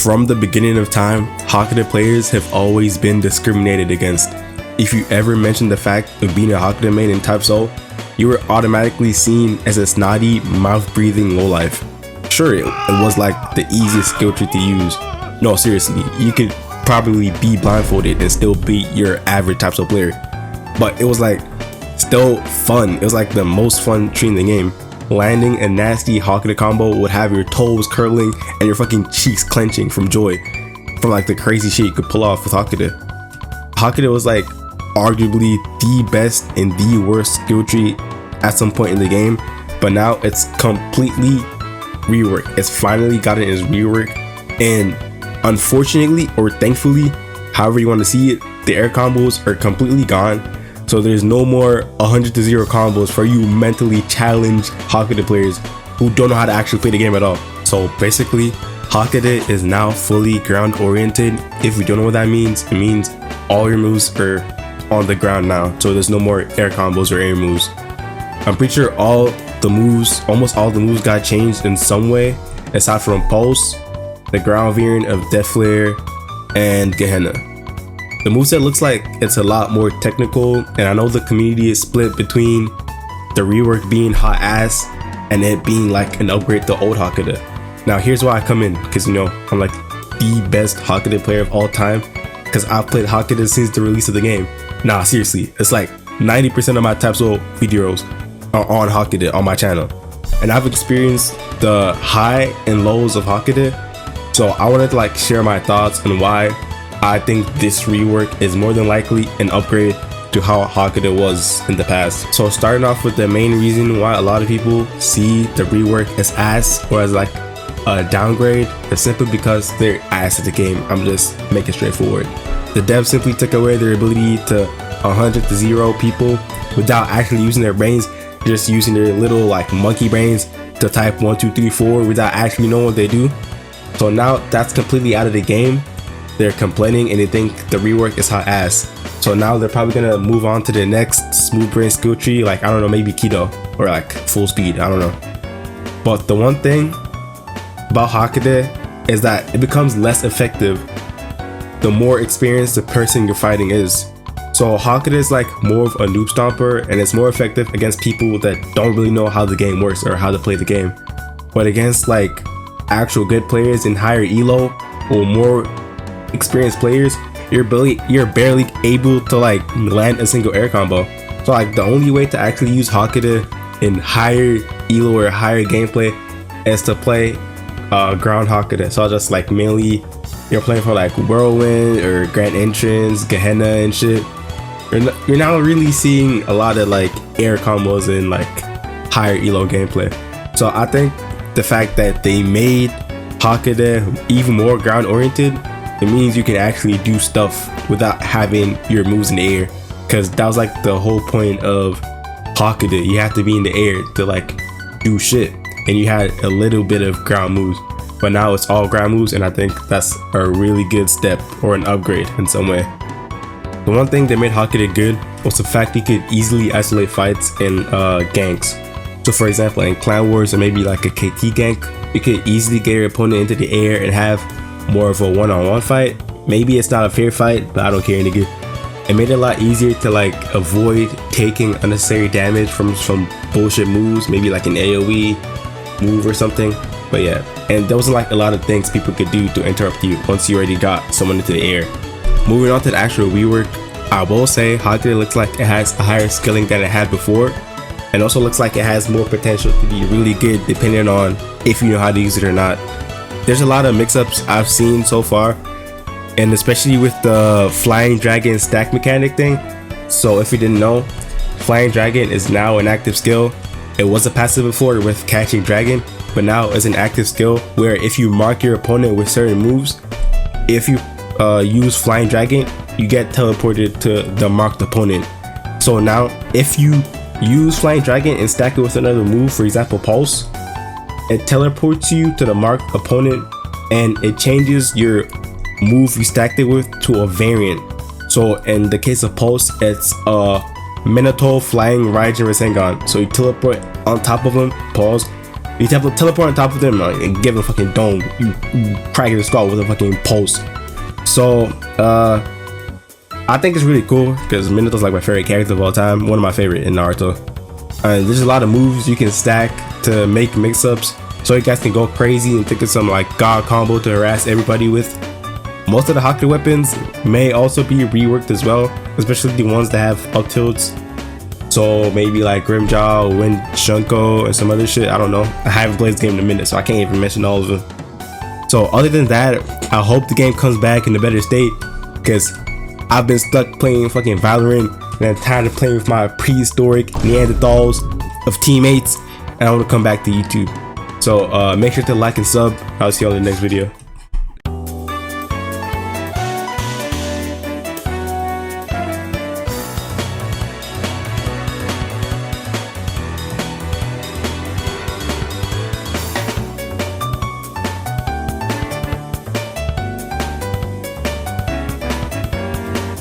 From the beginning of time, HAKUDA players have always been discriminated against. If you ever mentioned the fact of being a HAKUDA main in Type Soul, you were automatically seen as a snotty, mouth-breathing lowlife. Sure, it was like the easiest skill tree to use. No, seriously, you could probably be blindfolded and still beat your average Type Soul player. But it was like, still fun. It was like the most fun tree in the game. Landing a nasty HAKUDA combo would have your toes curling and your fucking cheeks clenching from joy. From like the crazy shit you could pull off with HAKUDA. HAKUDA was like arguably the best and the worst skill tree at some point in the game, but now it's completely reworked. It's finally gotten its rework, and unfortunately or thankfully, however you want to see it, the air combos are completely gone. So there's no more 100-0 combos for you mentally challenged HAKUDA players who don't know how to actually play the game at all. So basically, HAKUDA is now fully ground oriented. If you don't know what that means, it means all your moves are on the ground now. So there's no more air combos or air moves. I'm pretty sure almost all the moves got changed in some way, aside from Pulse, the ground variant of Death Flare, and Gehenna. The moveset looks like it's a lot more technical, and I know the community is split between the rework being hot ass and it being like an upgrade to old HAKUDA. Now here's why I come in, because you know I'm like the best HAKUDA player of all time, because I've played HAKUDA since the release of the game. Nah, seriously, it's like 90% of my Type Soul videos are on HAKUDA on my channel, and I've experienced the high and lows of HAKUDA. So I wanted to like share my thoughts on why I think this rework is more than likely an upgrade to how HAKUDA was in the past. So starting off with the main reason why a lot of people see the rework as ass or as like a downgrade is simply because they're ass at the game. I'm just making straightforward. The devs simply took away their ability to 100-0 people without actually using their brains, just using their little like monkey brains to type 1, 2, 3, 4 without actually knowing what they do. So now that's completely out of the game. They're complaining and they think the rework is hot ass. So now they're probably gonna move on to the next smooth brain skill tree, like I don't know, maybe Keto or like full speed, I don't know. But the one thing about HAKUDA is that it becomes less effective the more experienced the person you're fighting is. So HAKUDA is like more of a noob stomper, and it's more effective against people that don't really know how the game works or how to play the game. But against like actual good players in higher elo or more experienced players, you're barely able to like land a single air combo. So like the only way to actually use HAKUDA in higher elo or higher gameplay is to play ground HAKUDA. So just like mainly you're playing for like Whirlwind or Grand Entrance, Gehenna and shit. You're not really seeing a lot of like air combos in like higher elo gameplay. So I think the fact that they made HAKUDA even more ground oriented, it means you can actually do stuff without having your moves in the air, because that was like the whole point of HAKUDA. You have to be in the air to like do shit, and you had a little bit of ground moves, but now it's all ground moves, and I think that's a really good step or an upgrade in some way. The one thing that made HAKUDA good was the fact you could easily isolate fights in ganks. So for example, in Clan Wars or maybe like a KT gank, you could easily get your opponent into the air and have more of a one-on-one fight. Maybe it's not a fair fight, but I don't care, nigga. It made it a lot easier to like avoid taking unnecessary damage from some bullshit moves, maybe like an AoE move or something. But yeah, and there wasn't like a lot of things people could do to interrupt you once you already got someone into the air. Moving on to the actual rework, I will say HAKUDA looks like it has a higher skilling than it had before, and also looks like it has more potential to be really good depending on if you know how to use it or not. There's a lot of mix-ups I've seen so far, and especially with the Flying Dragon stack mechanic thing. So if you didn't know, Flying Dragon is now an active skill. It was a passive before with Catching Dragon, but now it's an active skill where if you mark your opponent with certain moves, if you use Flying Dragon, you get teleported to the marked opponent. So now if you use Flying Dragon and stack it with another move, for example Pulse, it teleports you to the marked opponent and it changes your move you stacked it with to a variant. So in the case of Pulse, it's Minato Flying Raijin Rasengan. So you teleport on top of him, pause, You teleport on top of them and give them a fucking dome. You crack the skull with a fucking pulse. So, I think it's really cool because Minato's like my favorite character of all time. One of my favorite in Naruto. There's a lot of moves you can stack to make mix-ups, so you guys can go crazy and think of some like god combo to harass everybody with. Most of the Hakuda weapons may also be reworked as well, especially the ones that have up tilts. So maybe like Grimjaw, Wind Shunko, and some other shit. I don't know. I haven't played this game in a minute, so I can't even mention all of them. So other than that, I hope the game comes back in a better state, because I've been stuck playing fucking Valorant and I'm tired of playing with my prehistoric Neanderthals of teammates, and I want to come back to YouTube. So make sure to like and sub. I'll see you on the next video.